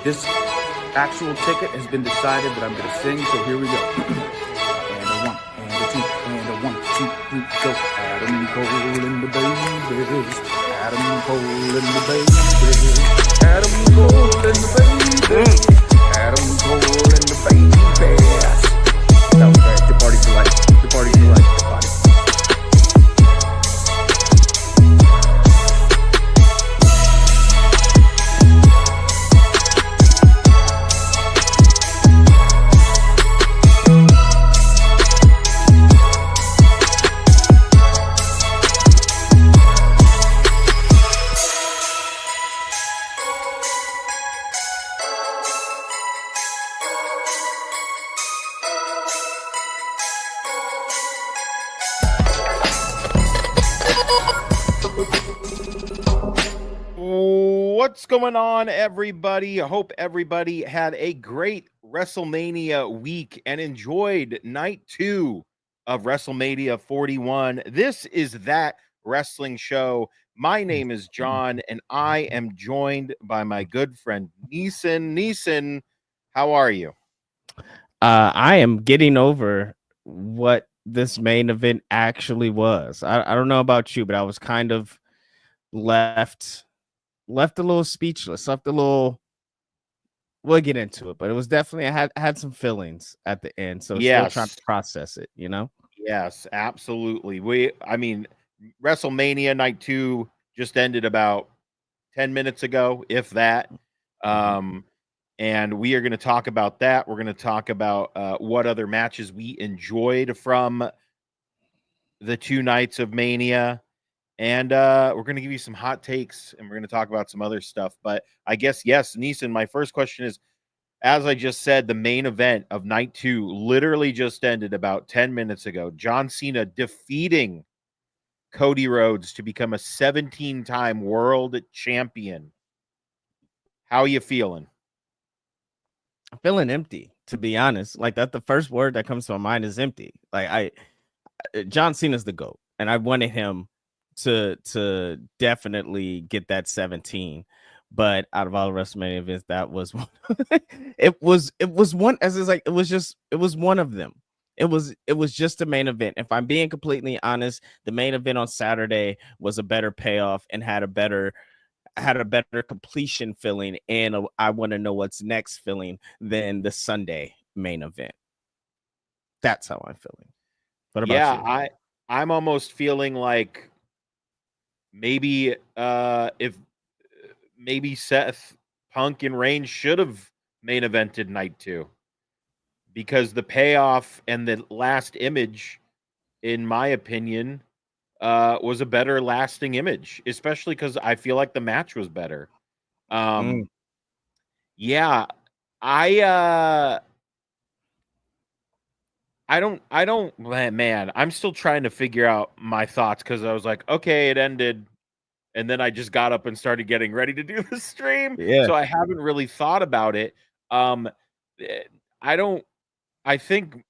This actual ticket has been decided that I'm going to sing, so here we go. And a one, and a two, and a 1, 2, 3, go. Adam Cole and the babies. Adam Cole and the babies. Adam Cole and the babies. Adam Cole and the babies. That was great. The party's delight. The party's delight. The party. What's going on, everybody? I hope everybody had a great WrestleMania week and enjoyed night 2 of WrestleMania 41. This is That Wrestling Show. My name is John, and I am joined by my good friend Neesin. Neesin, how are you? I am getting over what this main event actually was. I don't know about you, but I was kind of left a little speechless, left a little. We'll get into it, but it was definitely I had some feelings at the end, so Yes. still trying to process it, you know. Yes, absolutely. WrestleMania night 2 just ended about 10 minutes ago, if that. And we are going to talk about that. We're going to talk about what other matches we enjoyed from the 2 nights of Mania. And we're going to give you some hot takes, and we're going to talk about some other stuff. But I guess, yes, Neesin, my first question is, as I just said, the main event of night 2 literally just ended about 10 minutes ago. John Cena defeating Cody Rhodes to become a 17-time world champion. How are you feeling? I'm feeling empty, to be honest. Like that, the first word that comes to my mind is empty. Like John Cena's the GOAT, and I wanted him to definitely get that 17. But out of all the WrestleMania events, that was one. it was one, as it's like it was one of them. It was just a main event. If I'm being completely honest, the main event on Saturday was a better payoff and had a better completion feeling, and I want to know what's next feeling than the Sunday main event. That's how I'm feeling. What about you? I'm almost feeling like maybe if maybe Seth, Punk, and Reigns should have main evented night 2, because the payoff and the last image, in my opinion, was a better lasting image, especially because I feel like the match was better. Yeah, I don't, man, I'm still trying to figure out my thoughts, because I was like, okay, it ended, and then I just got up and started getting ready to do the stream. Yeah. So I haven't really thought about it. I think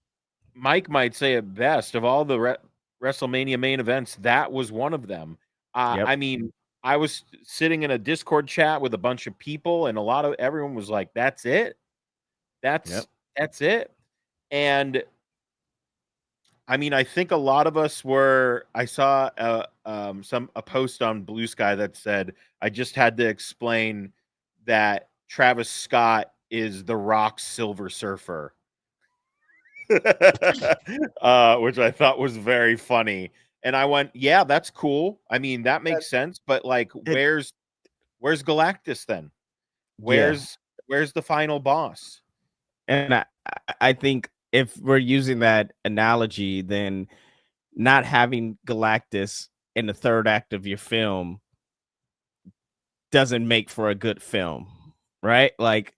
Mike might say it best. Of all the WrestleMania main events, that was one of them. Yep. I mean, I was sitting in a Discord chat with a bunch of people, and everyone was like, that's it. That's it. And I mean, I think a lot of us were. I saw a post on Blue Sky that said, I just had to explain that Travis Scott is The Rock's Silver Surfer. Which I thought was very funny. And I went, yeah, that's cool. I mean, that makes sense. But like, where's Galactus then? Where's the final boss? And I think if we're using that analogy, then not having Galactus in the third act of your film doesn't make for a good film, right? Like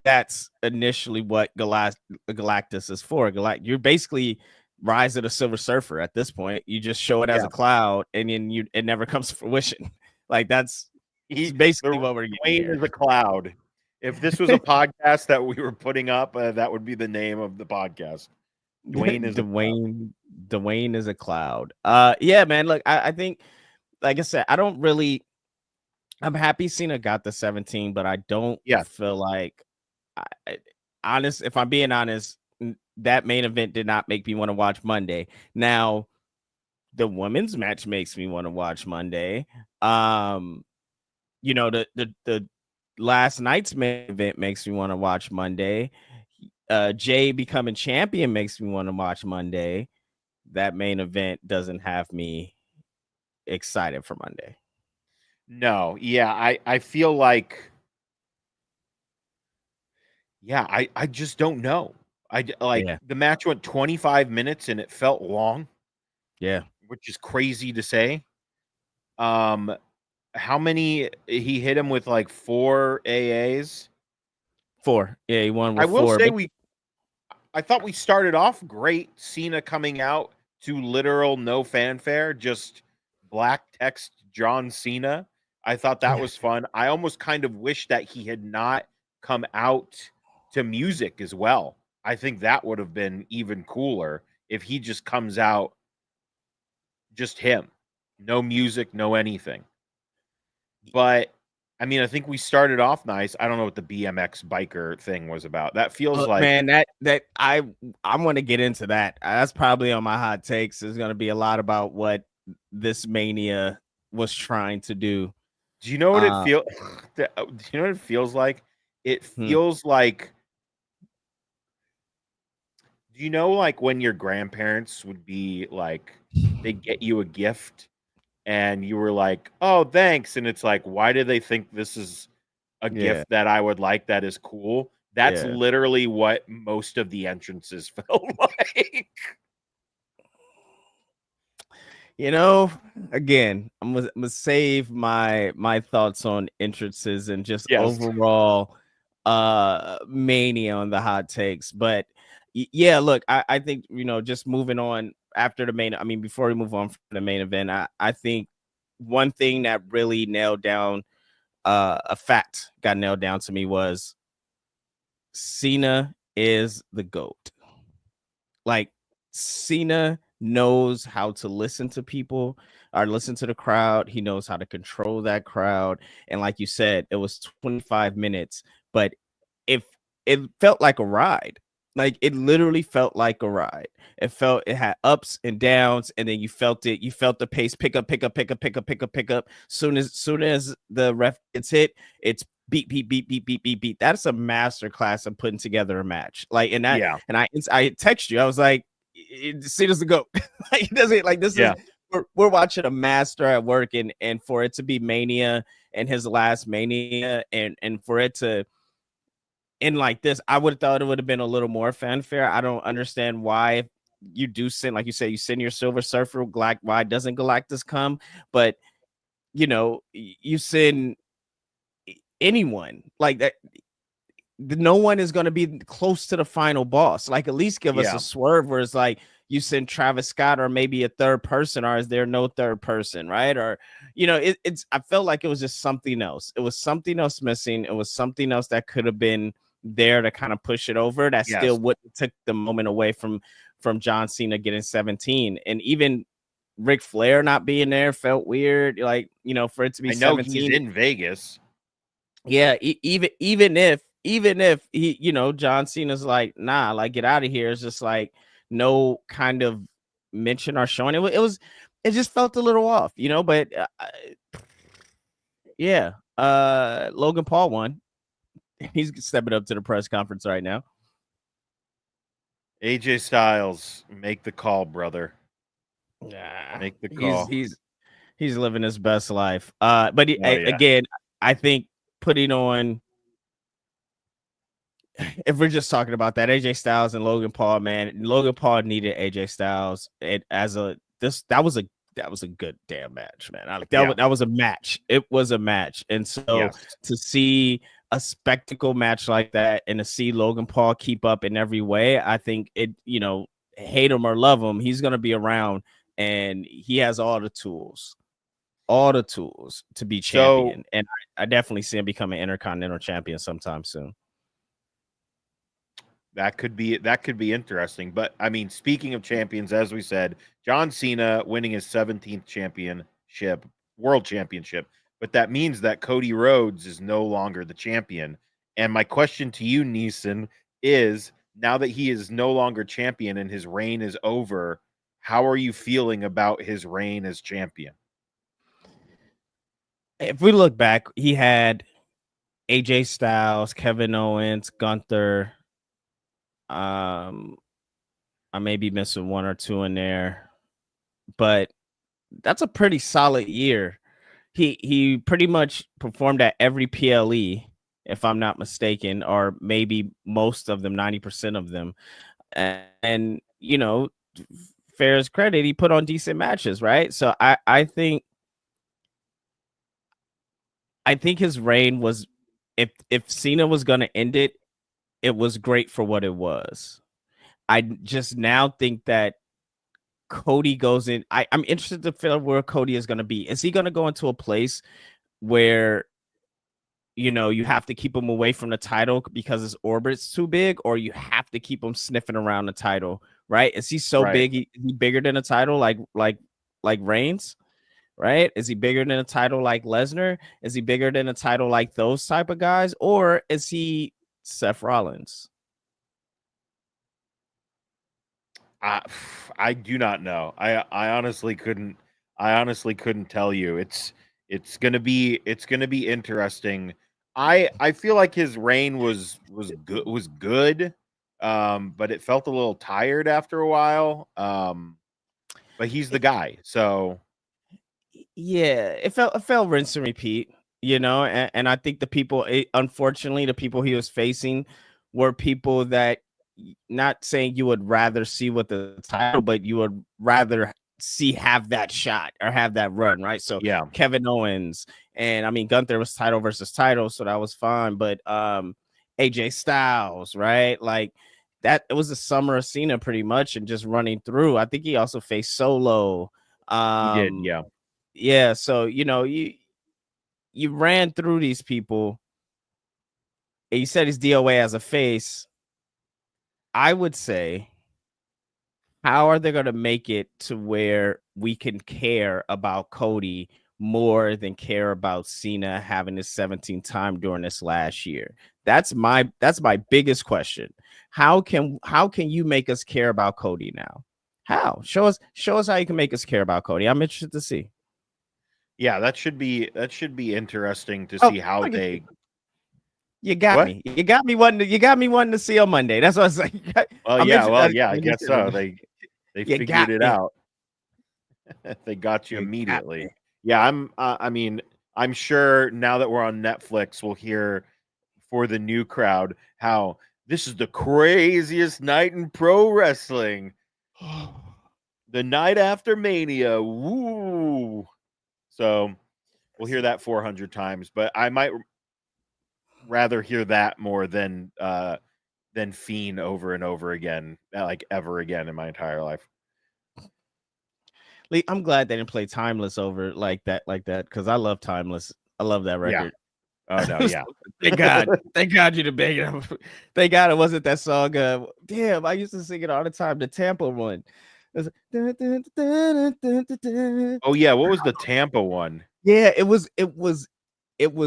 that's initially what Galactus is for. You're basically Rise of the Silver Surfer at this point. You just show it as a cloud, and then it never comes to fruition. Like that's basically what we're getting Dwayne here. Is a cloud. If this was a podcast that we were putting up, that would be the name of the podcast. Dwayne is a cloud. Yeah, man. Look, I think, like I said, I don't really I'm happy Cena got the 17, but I don't Yeah. feel like, if I'm being honest, that main event did not make me want to watch Monday. Now, the women's match makes me want to watch Monday. The last night's main event makes me want to watch Monday. Jay becoming champion makes me want to watch Monday. That main event doesn't have me excited for Monday. No, yeah, I feel like, yeah, I just don't know. Yeah. The match went 25 minutes and it felt long, Yeah. which is crazy to say. How many he hit him with like 4 AAs? 4. Yeah, he won I with will 4. say But I thought we started off great. Cena coming out to literal no fanfare, just black text John Cena. I thought that was fun. I almost kind of wish that he had not come out to music as well. I think that would have been even cooler if he just comes out, just him. No music, no anything. But I mean, I think we started off nice. I don't know what the BMX biker thing was about. That feels like, man, that I want to get into that. That's probably on my hot takes. There's going to be a lot about what this Mania was trying to do. do you know what it feel? Do you know what it feels like? It feels like, do you know like when your grandparents would be like, they get you a gift and you were like, "Oh, thanks." And it's like, "Why do they think this is a Yeah. gift that I would like that is cool?" That's Yeah. literally what most of the entrances felt like. Again, I'm gonna save my thoughts on entrances and just Yes. overall Mania on the hot takes. But yeah, look, I think just moving on after the main. I mean, before we move on from the main event, I think one thing that really nailed down a fact got nailed down to me was Cena is the GOAT. Like, Cena knows how to listen to people or listen to the crowd. He knows how to control that crowd. And like you said, it was 25 minutes, but if it felt like a ride. Like, it literally felt like a ride. It had ups and downs, and then you felt the pace pick up. Soon as the ref gets hit, it's beat, beat, beat, beat, beat, beat, beat. That's a master class of putting together a match. Like, and that, Yeah. and I text you. I was like, Cena's the GOAT. Like, it doesn't, like, this Yeah. is we're watching a master at work, and for it to be Mania and his last Mania, and for it to end like this, I would have thought it would have been a little more fanfare. I don't understand why you do send, like you say, you send your Silver Surfer. Why doesn't Galactus come? But you send anyone like that. No one is going to be close to the final boss. Like, at least give us a swerve where it's like you send Travis Scott or maybe a third person, or is there no third person, right? Or it's I felt like it was just something else. It was something else missing. It was something else that could have been there to kind of push it over. That still wouldn't took the moment away from John Cena getting 17, and even Ric Flair not being there felt weird. Like, for it to be I know 17, he's in Vegas. yeah, even if he, John Cena's like, nah, like, get out of here. It's just like no kind of mention or showing. It just felt a little off, but yeah. Logan Paul won. He's stepping up to the press conference right now. AJ Styles, make the call, brother. Yeah, Make the call. He's living his best life. But yeah. Again, I think putting on, if we're just talking about that, AJ Styles and Logan Paul, man, Logan Paul needed AJ Styles. That was a good damn match, man. That was a match. It was a match. And so to see a spectacle match like that and to see Logan Paul keep up in every way, I think it, hate him or love him, he's going to be around, and he has all the tools to be champion. And I definitely see him become an Intercontinental champion sometime soon. That could be interesting. But I mean, speaking of champions, as we said, John Cena winning his 17th world championship. but that means that Cody Rhodes is no longer the champion. And my question to you, Neesin, is now that he is no longer champion and his reign is over, how are you feeling about his reign as champion? If we look back, he had AJ Styles, Kevin Owens, Gunther. I may be missing one or two in there, but that's a pretty solid year. He pretty much performed at every PLE, if I'm not mistaken, or maybe most of them, 90% of them. And you know, fair as credit, he put on decent matches, right? So I think his reign was, if Cena was gonna end it, it was great for what it was. I just now think that Cody goes in. I'm interested to feel where Cody is going to be. Is he going to go into a place where, you know, you have to keep him away from the title because his orbit's too big, or you have to keep him sniffing around the title, right? Is he so big? He bigger than a title like Reigns, right? Is he bigger than a title like Lesnar? Is he bigger than a title like those type of guys? Or is he Seth Rollins? I do not know. I honestly couldn't tell you. It's gonna be interesting. I feel like his reign was good, but it felt a little tired after a while. But he's the guy, so yeah, it felt rinse and repeat, you know. And I think unfortunately, the people he was facing were people that, not saying you would rather see with the title, but you would rather see have that shot or have that run, right? So yeah, Kevin Owens, and I mean Gunther was title versus title, so that was fine. But AJ Styles, right? Like that, it was the summer of Cena pretty much, and just running through. I think he also faced Solo. he did, Yeah. So you know, you ran through these people, and you said he's DOA as a face. I would say, how are they going to make it to where we can care about Cody more than care about Cena having his 17th time during this last year? That's my biggest question. How can you make us care about Cody now? How? Show us how you can make us care about Cody. I'm interested to see. Yeah, that should be interesting to see how they. You got me. You got me wanting to see on Monday. That's what I was like. I guess so. They figured it out. They got you immediately. Yeah, I'm sure now that we're on Netflix, we'll hear for the new crowd how this is the craziest night in pro wrestling. The night after Mania. Woo. So we'll hear that 400 times, but I might rather hear that more than Fiend over and over again, like ever again in my entire life. I'm glad they didn't play Timeless over like that, because I love Timeless. I love that record. Yeah. Oh no, yeah. Thank God you did big enough. Thank God it wasn't that song. Damn, I used to sing it all the time. The Tampa one. Oh yeah, what was the Tampa one? Yeah, it was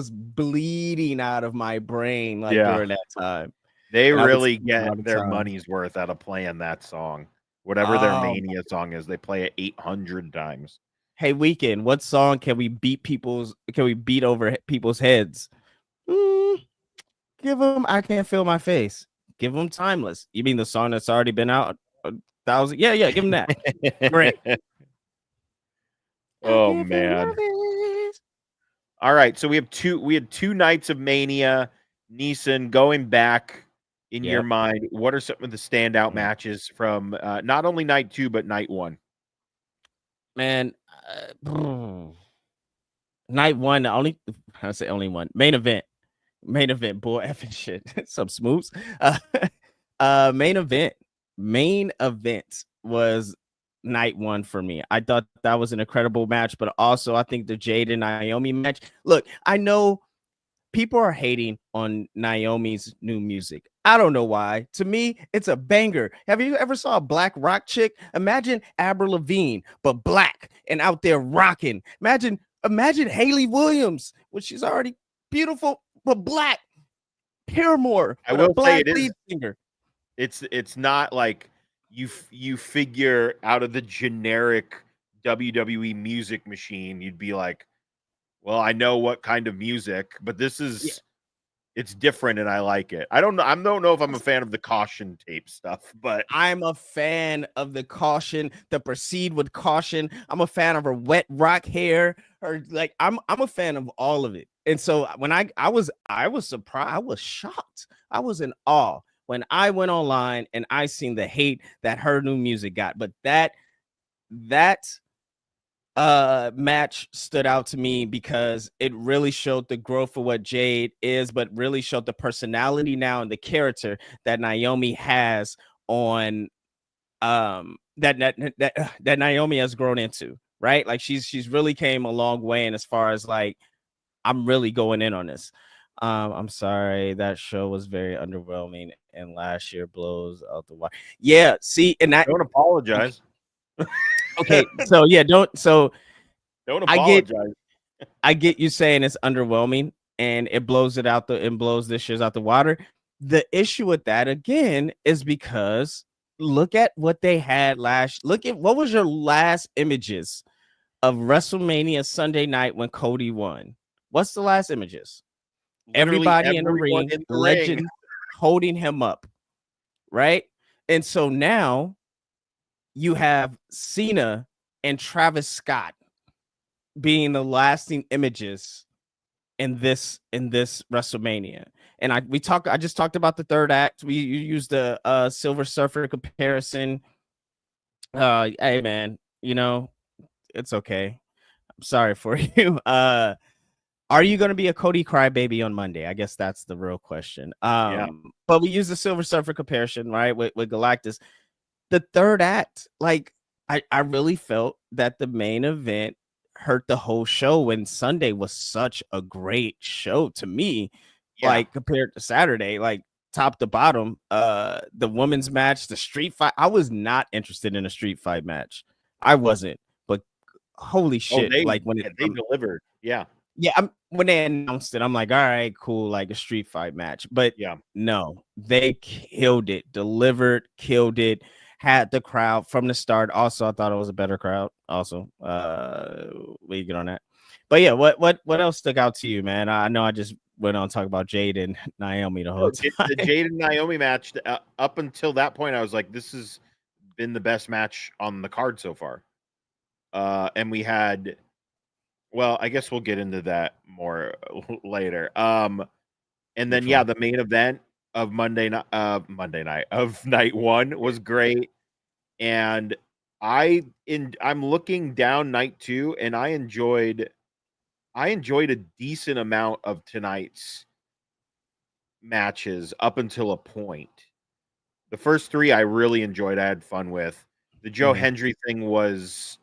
bleeding out of my brain during that time. They really get their money's worth out of playing that song. Whatever their Mania song is, they play it 800 times. Hey, Weekend, what song can we beat over people's heads? Give them I Can't Feel My Face. Give them Timeless. You mean the song that's already been out 1,000? Yeah, give them that. Great. Oh man. All right, so we had two nights of Mania. Neesin, going back in your mind, what are some of the standout matches from not only night 2 but night 1? Man, night 1, only main event, boy, effing shit. Some smooths. Main event was night 1 for me. I thought that was an incredible match, but also I think the Jade and Naomi match. Look, I know people are hating on Naomi's new music. I don't know why. To me, it's a banger. Have you ever saw a black rock chick? Imagine Avril Lavigne, but black and out there rocking. Imagine Imagine Haley Williams, when she's already beautiful but black. Paramore, I with a will say black it is. lead singer. It's not like you figure out of the generic WWE music machine, you'd be like, well, I know what kind of music, but this is it's different and I like it. I don't know if I'm a fan of the caution tape stuff, but I'm a fan of the caution, the proceed with caution. I'm a fan of her wet rock hair. Her like I'm a fan of all of it. And so when I was surprised, I was shocked. I was in awe when I went online and I seen the hate that her new music got. But that match stood out to me because it really showed the growth of what Jade is, but really showed the personality now and the character that Naomi has on that Naomi has grown into, right? Like she's really came a long way, and as far as like I'm really going in on this. I'm sorry, that show was very underwhelming and last year blows out the water. Yeah, see, and that don't apologize. okay, so yeah, don't apologize. I get you saying it's underwhelming and it blows this shit out the water. The issue with that again is because look at what they had look at what was your last images of WrestleMania Sunday night when Cody won. What's the last images? Literally Everybody in the ring, legend holding him up, right? And so now you have Cena and Travis Scott being the lasting images in this WrestleMania. And I just talked about the third act. You used the Silver Surfer comparison. Hey man, it's okay. I'm sorry for you. Are you going to be a Cody crybaby on Monday? I guess that's the real question. But we use the Silver Surfer comparison, right? With Galactus. The third act, like I really felt that the main event hurt the whole show when Sunday was such a great show to me, like compared to Saturday, like top to bottom. The women's match, the street fight. I was not interested in a street fight match. I wasn't, but holy shit! When they delivered, when they announced it, I'm like, all right, cool, like a street fight match. But no, they killed it, delivered, killed it. Had the crowd from the start. Also, I thought it was a better crowd. Also, we get on that. But yeah, what else stuck out to you, man? I know I just went on talking about Jade and Naomi the whole time. The Jade and Naomi match. Up until that point, I was like, this has been the best match on the card so far. And we had, well, I guess we'll get into that more later. And then the main event of Monday night of night one was great. And I'm looking down night two, and I enjoyed a decent amount of tonight's matches up until a point. The first three I really enjoyed. I had fun with. The Joe Hendry thing was,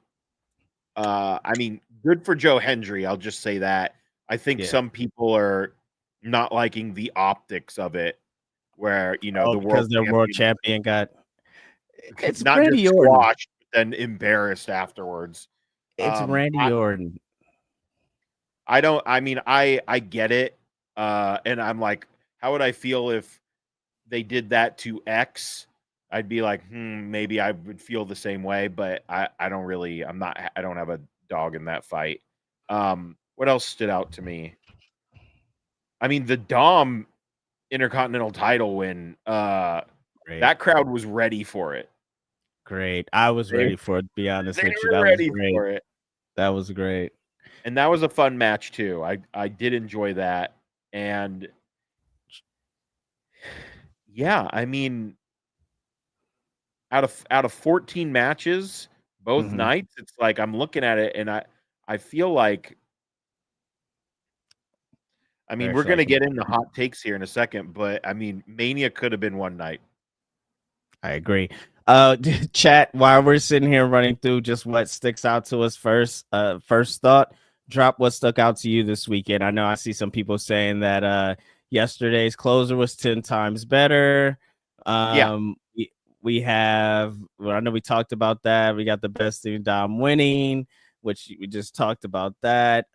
good for Joe Hendry. I'll just say that. I think some people are not liking the optics of it, where the world champion got. It's not Randy just Orton. squashed, then embarrassed afterwards. It's Randy Orton. I get it. And I'm like, how would I feel if they did that to X? I'd be like, maybe I would feel the same way, but I don't have a dog in that fight. What else stood out to me? The Dom Intercontinental title win, that crowd was ready for it. Great. I was ready for it, to be honest with you. That was great. For it. That was great. And that was a fun match too. I did enjoy that. And out of 14 matches, both nights, it's like I'm looking at it and I feel like we're going to get into hot takes here in a second, but Mania could have been one night. I agree. Chat, while we're sitting here running through just what sticks out to us first thought, drop what stuck out to you this weekend. I know I see some people saying that yesterday's closer was 10 times better. We have, I know we talked about that. We got the best thing Dom winning. which we just talked about that.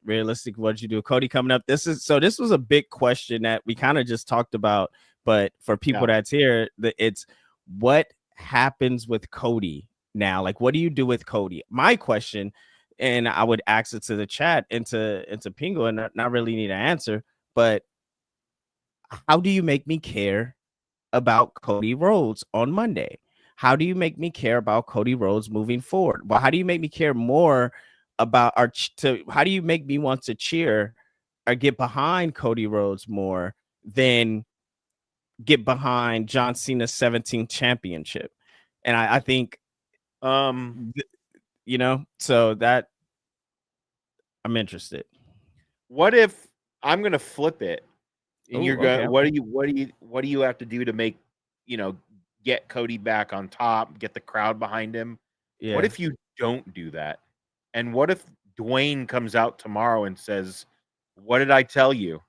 Realistic, what'd you do? Cody coming up. This was a big question that we kind of just talked about, but for people that's here, it's what happens with Cody now. Like, what do you do with Cody? My question, and I would ask it to the chat and to Pingo, and not really need an answer, but how do you make me care about Cody Rhodes on Monday? How do you make me care about Cody Rhodes moving forward? Well, how do you make me care more about how do you make me want to cheer or get behind Cody Rhodes more than get behind John Cena's 17th championship? And I think, so that I'm interested. What if I'm going to flip it and you're going, okay. what do you have to do to make, get Cody back on top, get the crowd behind him? Yeah. What if you don't do that? And what if Dwayne comes out tomorrow and says, "What did I tell you?"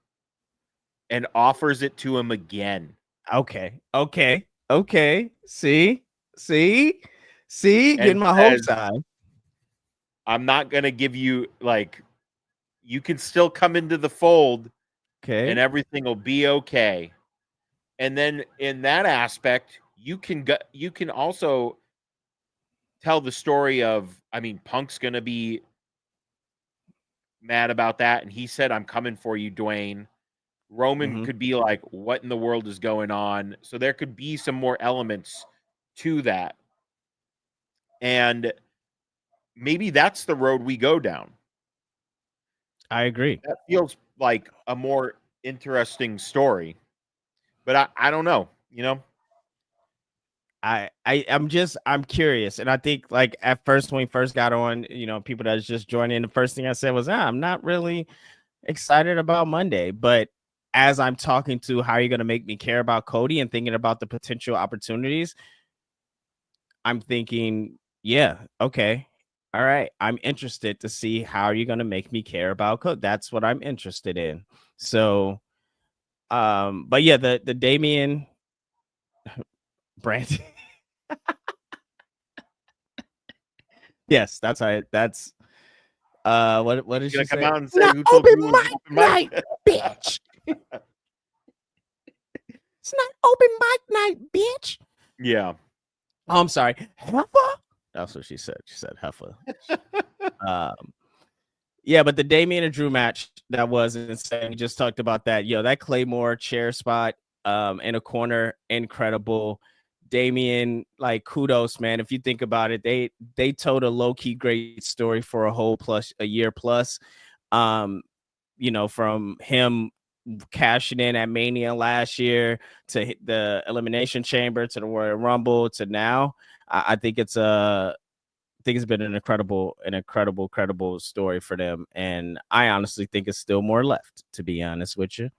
and offers it to him again? Okay. See, getting my hopes high. I'm not going to give you, you can still come into the fold, okay, and everything will be okay. And then in that aspect, you can also tell the story of, Punk's going to be mad about that, and he said, "I'm coming for you, Dwayne." Roman could be like, "What in the world is going on?" So there could be some more elements to that. And maybe that's the road we go down. I agree. That feels like a more interesting story. But I don't know, I'm curious. And I think, like, at first, when we first got on, people that's just joining, the first thing I said was, I'm not really excited about Monday. But as I'm talking to how you're going to make me care about Cody and thinking about the potential opportunities, I'm thinking, yeah, okay. All right. I'm interested to see how you're going to make me care about Cody. That's what I'm interested in. So, but yeah, the Damian Brand. Yes, that's right. That's what did she say? Come out and say, "Who told you it was open mic night, bitch." It's not open mic night, bitch. Yeah. Oh, I'm sorry. Heifer? That's what she said. She said heifer. Yeah, but the Damian and Drew match, that was insane. We just talked about that. That Claymore chair spot in a corner, incredible. Damian, like, kudos, man. If you think about it, they told a low-key great story for a year plus. From him cashing in at Mania last year to hit the Elimination Chamber to the Royal Rumble to now. I think it's been an incredible story for them, and I honestly think it's still more left, to be honest with you.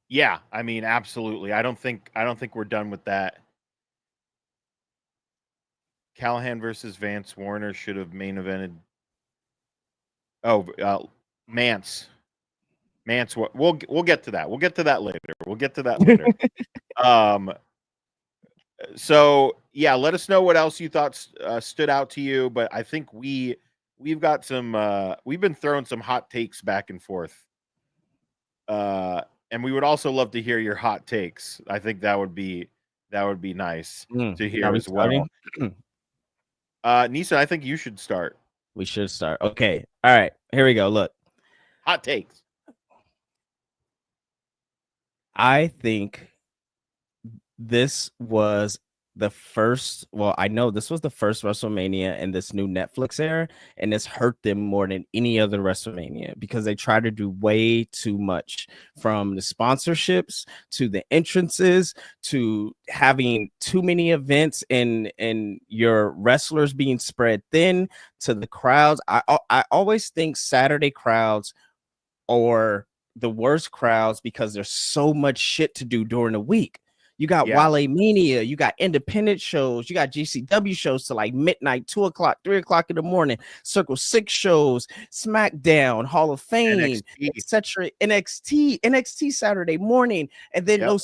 Yeah, absolutely. I don't think we're done with that. Callahan versus Vance Warner should have main evented. Oh, Mance. We'll get to that. We'll get to that later. So yeah, let us know what else you thought stood out to you. But I think we've got some. We've been throwing some hot takes back and forth. And we would also love to hear your hot takes. I think that would be nice to hear as well. Neesin, I think you should start. We should start. Okay. All right. Here we go. Look. Hot takes. I think this was the first. Well, I know this was the first WrestleMania in this new Netflix era, and this hurt them more than any other WrestleMania because they try to do way too much, from the sponsorships to the entrances to having too many events and your wrestlers being spread thin to the crowds. I always think Saturday crowds are the worst crowds because there's so much shit to do during the week. You got Wale Mania, you got independent shows, you got GCW shows to like midnight, 2 o'clock, 3 o'clock in the morning, Circle 6 shows, SmackDown, Hall of Fame, etc. NXT Saturday morning. And then a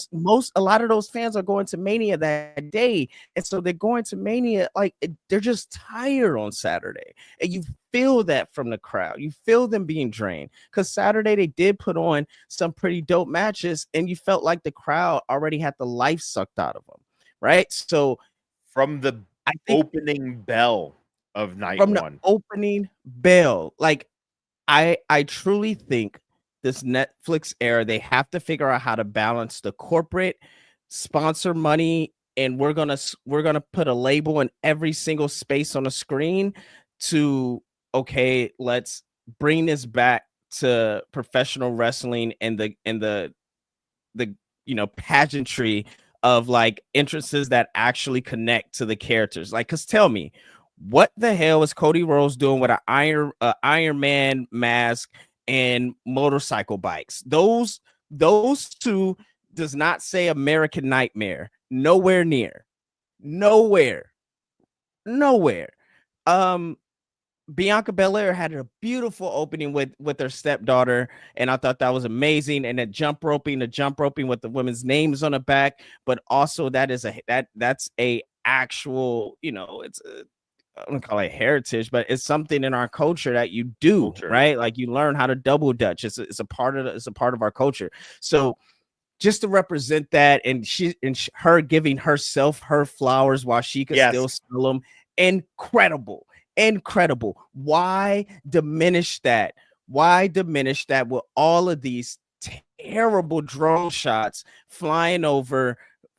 lot of those fans are going to Mania that day. And so they're going to Mania, like they're just tired on Saturday. And you feel that from the crowd. You feel them being drained. Because Saturday they did put on some pretty dope matches, and you felt like the crowd already had the life sucked out of them, right? So from the opening bell of night one, the opening bell, like I truly think this Netflix era, they have to figure out how to balance the corporate sponsor money, and we're gonna put a label in every single space on the screen to, okay, let's bring this back to professional wrestling and the pageantry of like entrances that actually connect to the characters. Like, cause tell me, what the hell is Cody Rhodes doing with an Iron Man mask and motorcycle bikes? Those two does not say American Nightmare. Nowhere near. Nowhere. Bianca Belair had a beautiful opening with her stepdaughter, and I thought that was amazing. And the jump roping with the women's names on the back, but also that's a actual, it's I don't call it heritage, but it's something in our culture that you do, right? Like you learn how to double dutch. It's a part of our culture. So just to represent that, and her giving herself her flowers while she could still smell them, incredible. Why diminish that? With all of these terrible drone shots flying over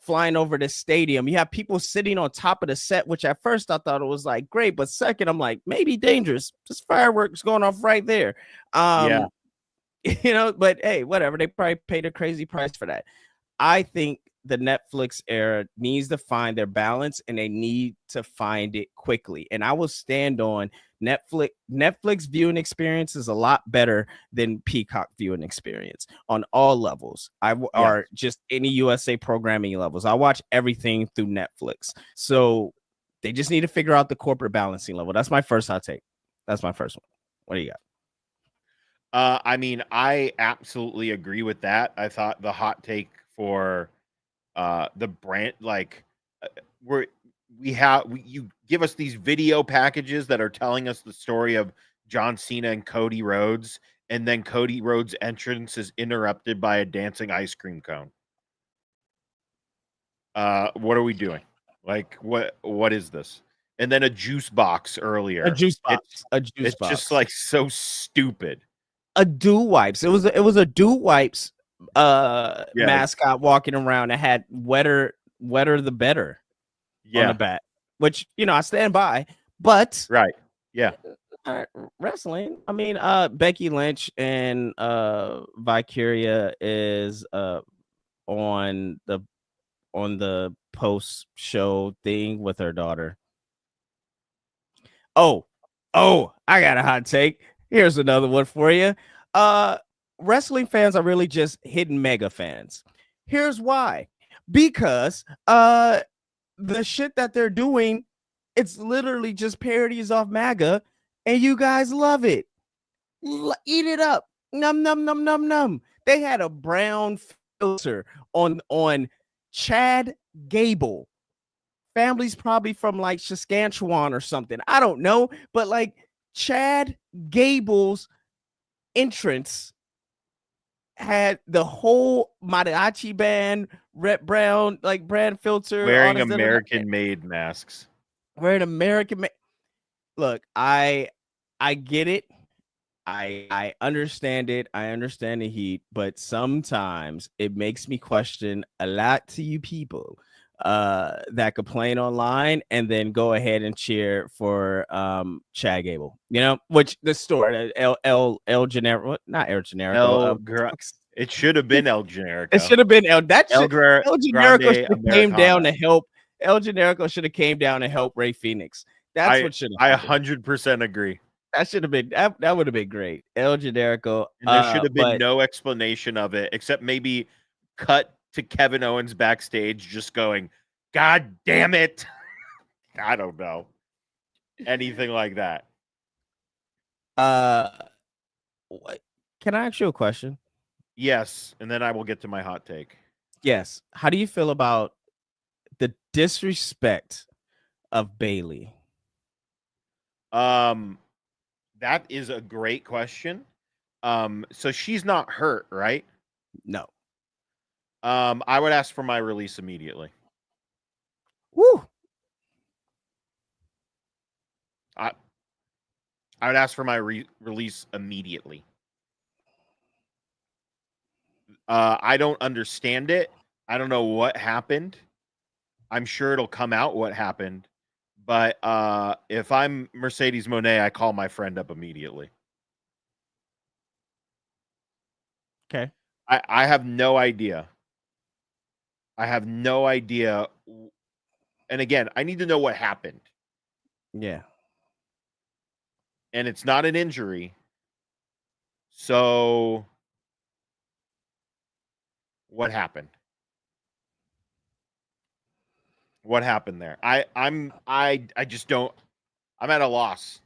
the stadium? You have people sitting on top of the set, which at first I thought it was like great, but second I'm like, maybe dangerous. Just fireworks going off right there. But hey, whatever. They probably paid a crazy price for that. I think the Netflix era needs to find their balance, and they need to find it quickly. And I will stand on Netflix viewing experience is a lot better than Peacock viewing experience on all levels. Or just any USA programming levels. I watch everything through Netflix. So they just need to figure out the corporate balancing level. That's my first hot take. That's my first one. What do you got? I mean, I absolutely agree with that. I thought the hot take for the brand, like you give us these video packages that are telling us the story of John Cena and Cody Rhodes, and then Cody Rhodes' entrance is interrupted by a dancing ice cream cone. What are we doing? Like, what is this? And then a juice box earlier. It's just like so stupid. A do wipes. It was a do wipes mascot walking around that had wetter the better on the back, which I stand by. But wrestling, I mean, Becky Lynch and Valkyria is on the post show thing with her daughter. Oh, I got a hot take. Here's another one for you. Wrestling fans are really just hidden mega fans. Here's why. Because the shit that they're doing, it's literally just parodies off MAGA, and you guys love it. Eat it up. Num num num num num. They had a brown filter on Chad Gable. Family's probably from like Saskatchewan or something. I don't know, but like Chad Gable's entrance had the whole mariachi band, red brown, like brand filter, wearing American-made masks. Wearing American. Look, I get it. I understand it. I understand the heat, but sometimes it makes me question a lot to you people that complain online and then go ahead and cheer for Chad Gable, which the store El Generico, not El Generico. It should have been El Generico. It should have been El Generico should have came down to help. El Generico should have came down to help Ray Phoenix. That's what should have happened. I 100% agree. That should have been that would have been great. El Generico. And there should have been no explanation of it except maybe cut to Kevin Owens backstage just going, God damn it. I don't know. Anything like that. Can I ask you a question? Yes, and then I will get to my hot take. Yes. How do you feel about the disrespect of Bailey? That is a great question. So she's not hurt, right? No. I would ask for my release immediately. Woo. I would ask for my release immediately. I don't understand it. I don't know what happened. I'm sure it'll come out what happened. But if I'm Mercedes Moné, I call my friend up immediately. Okay. I have no idea. I have no idea. And again, I need to know what happened. Yeah. And it's not an injury. So what happened? What happened there? I just don't. I'm at a loss.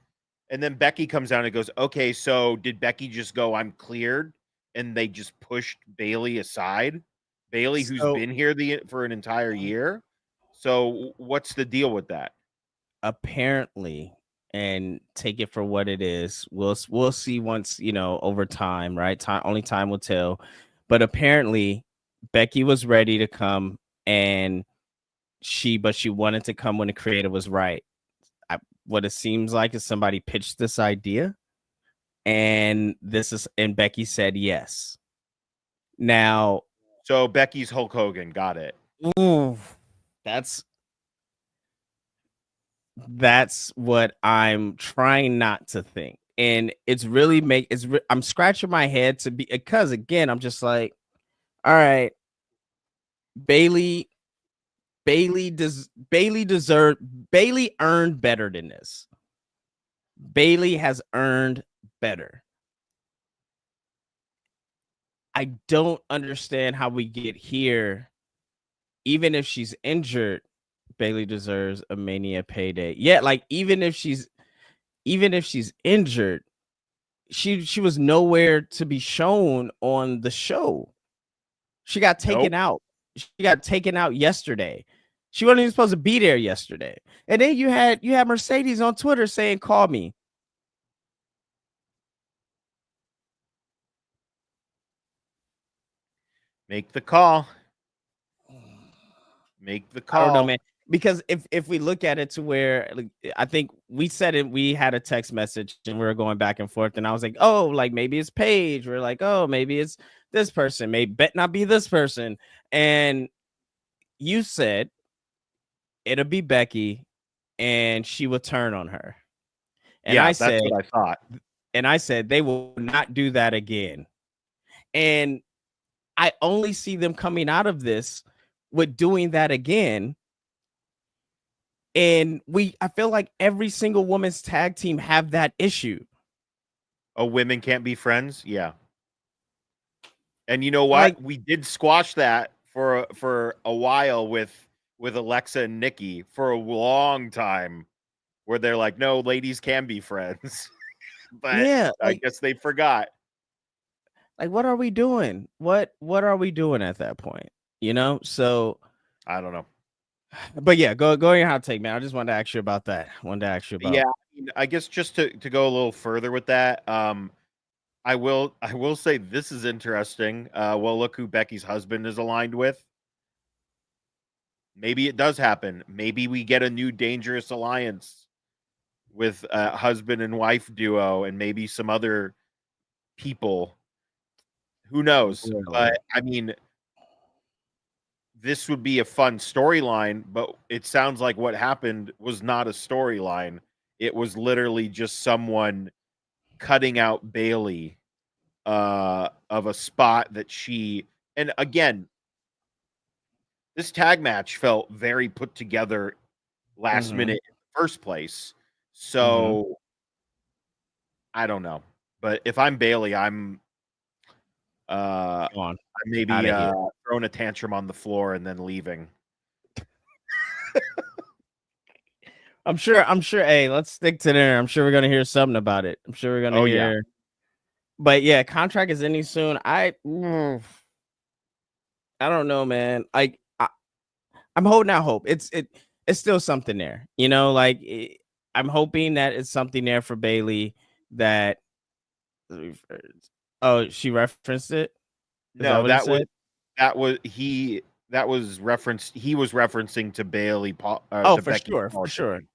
And then Becky comes down and goes, okay, so did Becky just go, I'm cleared? And they just pushed Bailey aside? Bailey, who's been here for an entire year? So what's the deal with that? Apparently, and take it for what it is. We'll see once, over time, right? Only time will tell. But apparently, Becky was ready to come, and she wanted to come when the creator was right. What it seems like is somebody pitched this idea, and Becky said yes. Now, so Becky's Hulk Hogan, got it. Ooh, that's what I'm trying not to think, and it's really I'm scratching my head because again, I'm just like, all right, Bailey earned better than this. Bailey has earned better. I don't understand how we get here. Even if she's injured, Bailey deserves a Mania payday. Yeah, like even if she's injured, she was nowhere to be shown on the show. She got taken out. She got taken out yesterday. She wasn't even supposed to be there yesterday. And then you had Mercedes on Twitter saying, "Call me." Make the call. Make the call. I don't know, man. Because if we look at it to where, like, I think we said it, we had a text message and we were going back and forth, and I was like, oh, like maybe it's Paige. We're like, oh, maybe it's this person. Maybe bet not be this person. And you said it'll be Becky, and she would turn on her. And yeah, that's what I thought. And I said they will not do that again. And I only see them coming out of this with doing that again. And I feel like every single women's tag team have that issue. Oh, women can't be friends? Yeah. And you know what? We did squash that for a while with Alexa and Nikki for a long time, where they're like, no, ladies can be friends. But yeah, I guess they forgot. Like, what are we doing? What are we doing at that point? So I don't know. But yeah, go your hot take, man. I just wanted to ask you about that. Yeah, I guess just to go a little further with that, I will say this is interesting. Well, look who Becky's husband is aligned with. Maybe it does happen. Maybe we get a new dangerous alliance with a husband and wife duo, and maybe some other people. Who knows? But I mean, this would be a fun storyline, but it sounds like what happened was not a storyline. It was literally just someone cutting out Bailey of a spot that she, and again, this tag match felt very put together last minute in the first place. So I don't know. But if I'm Bailey, I'm Come on, maybe outta here. throwing a tantrum on the floor and then leaving. I'm sure. Hey, let's stick to there. I'm sure we're gonna hear something about it. I'm sure we're gonna hear. Yeah. But yeah, contract is ending soon. I don't know, man. I'm holding out hope. It's still something there. You know, like I'm hoping that it's something there for Bailey that. Oh, she referenced it. Is No, that what he said? that was referenced. He was referencing to Bailey. Oh, To for Becky sure, Paul for sure, thing.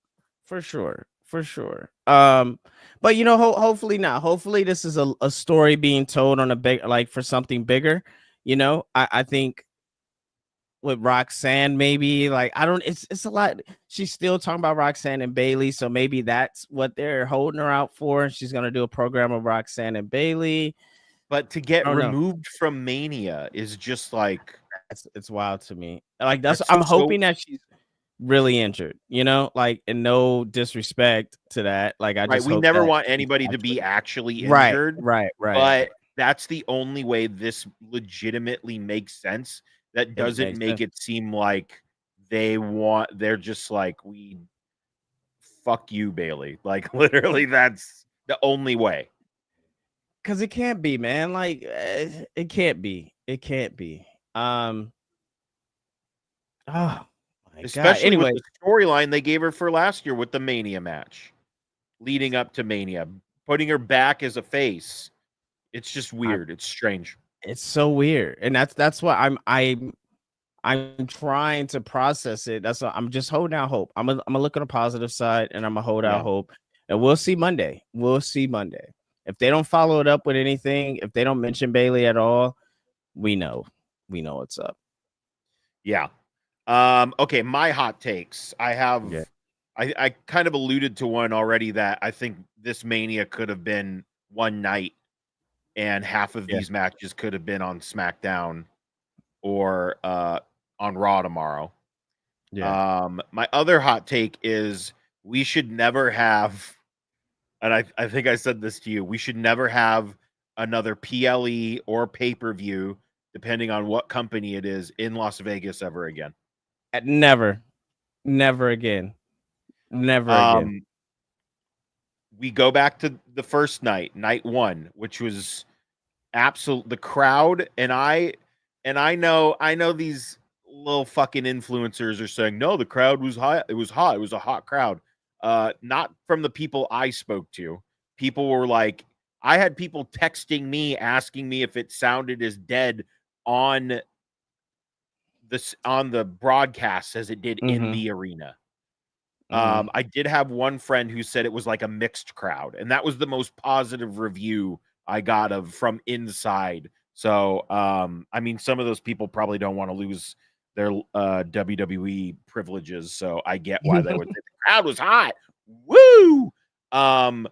for sure. But you know, hopefully not. Hopefully, this is a story being told on a big, like for something bigger. You know, I think with Roxanne, maybe like I don't. It's a lot. She's still talking about Roxanne and Bailey, so maybe that's what they're holding her out for. She's gonna do a program of Roxanne and Bailey. But to get I don't know. removed from Mania is just like It's wild to me. Like that's I'm so hoping that she's really injured, you know, like, and no disrespect to that. Like, I right. just We hope never that want she's anybody to actually be actually right, injured, right. but that's the only way this legitimately makes sense. That It doesn't makes make sense it seem like they're just like, we fuck you, Bailey. Like literally, that's the only way. because it can't be, man. Like, it can't be. It can't be. Oh my god. Especially with Anyway, the storyline they gave her for last year with the Mania match leading up to Mania, putting her back as a face. It's just weird. It's strange. it's so weird, and that's why I'm trying to process it. That's why I'm just holding out hope. I'm gonna look on the positive side, and I'm gonna hold out hope, and we'll see Monday. We'll see Monday. If they don't follow it up with anything, if they don't mention Bailey at all, we know what's up. Yeah. Okay, my hot takes. Yeah. I kind of alluded to one already that I think this Mania could have been one night and half of Yeah. these matches could have been on SmackDown or on Raw tomorrow. Yeah. My other hot take is we should never have, and I think I said this to you, we should never have another PLE or pay-per-view, depending on what company it is, in Las Vegas ever again. Never again. Never again. We go back to the first night, night one, which was absolute the crowd, and I know these little fucking influencers are saying, no, the crowd was high, it was hot, it was a hot crowd. Not from the people I spoke to. People were like, I had people texting me asking me if it sounded as dead on the broadcast as it did in the arena. I did have one friend who said it was like a mixed crowd, and that was the most positive review I got from inside. So, I mean, some of those people probably don't want to lose their WWE privileges, so I get why they would say the crowd was hot. Woo! And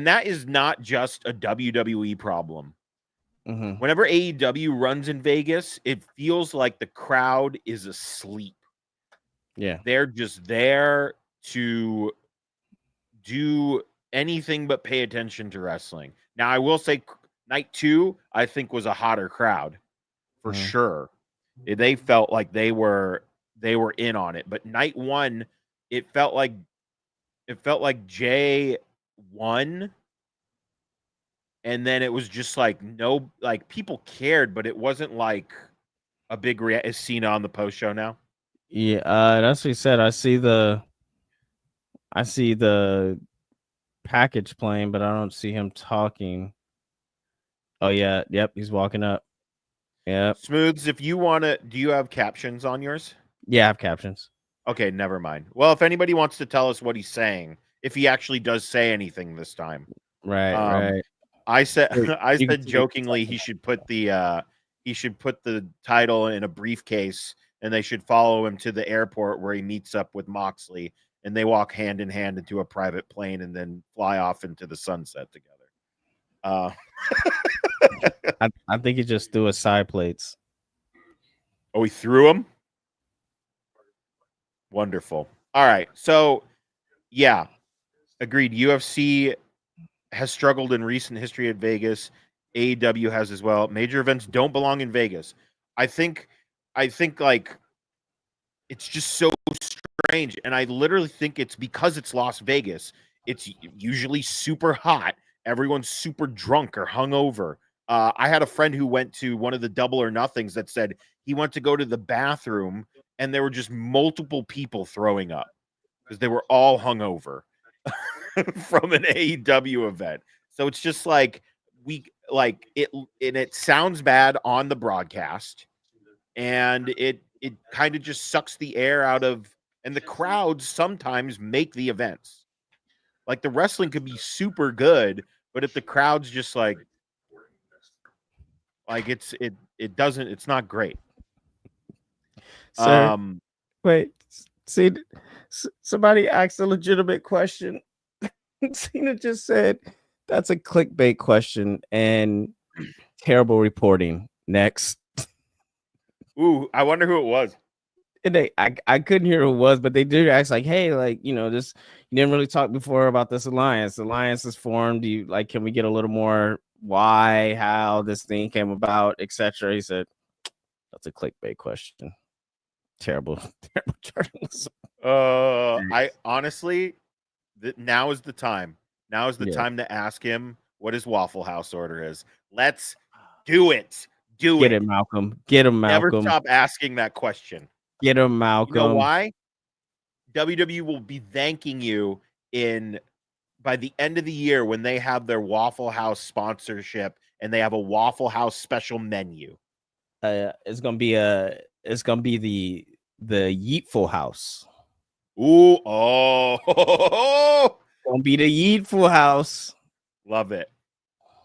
that is not just a WWE problem. Whenever AEW runs in Vegas, it feels like the crowd is asleep. Yeah. They're just there to do anything but pay attention to wrestling. Now, I will say night 2, I think, was a hotter crowd for sure. They felt like they were in on it. But night 1, it felt like Jay won. And then it was just like no, like people cared, but it wasn't like a big is Cena on the post show now? Yeah, that's what he said. I see the package playing, but I don't see him talking. Oh yeah, yep, he's walking up. Yep. Smooths, if you want to, do you have captions on yours? Yeah, I have captions. Okay, never mind. Well, if anybody wants to tell us what he's saying, if he actually does say anything this time. Right. I said I You can said see jokingly he should put the title in a briefcase and they should follow him to the airport where he meets up with Moxley and they walk hand in hand into a private plane and then fly off into the sunset together. I think he just threw his side plates. Oh, he threw him? Wonderful. All right. So, yeah, agreed. UFC has struggled in recent history at Vegas. AEW has as well. Major events don't belong in Vegas. I think like it's just so strange, and I literally think it's because it's Las Vegas. It's usually super hot. Everyone's super drunk or hungover. I had a friend who went to one of the Double or Nothings that said he went to go to the bathroom and there were just multiple people throwing up because they were all hungover from an AEW event. So it's just like it sounds bad on the broadcast, and it kind of just sucks the air out of, and the crowds sometimes make the events. Like the wrestling could be super good, but if the crowd's just like it's not great. Sir, wait, see, somebody asked a legitimate question. Cena just said that's a clickbait question and terrible reporting. Next. Ooh, I wonder who it was. And I couldn't hear who it was, but they did ask like, hey, like, this, you didn't really talk before about this alliance. The alliance is formed. Do you like, can we get a little more why, how this thing came about, etc.? He said, that's a clickbait question. Terrible journalism. I honestly, now is the time. Now is the time to ask him what his Waffle House order is. Let's do it. Get it, Malcolm. Get him, Malcolm. Never stop asking that question. Get him, Malcolm. You know why? WWE will be thanking you by the end of the year when they have their Waffle House sponsorship and they have a Waffle House special menu. It's gonna be the Yeetful House. Ooh, oh, gonna be the Yeetful House. Love it.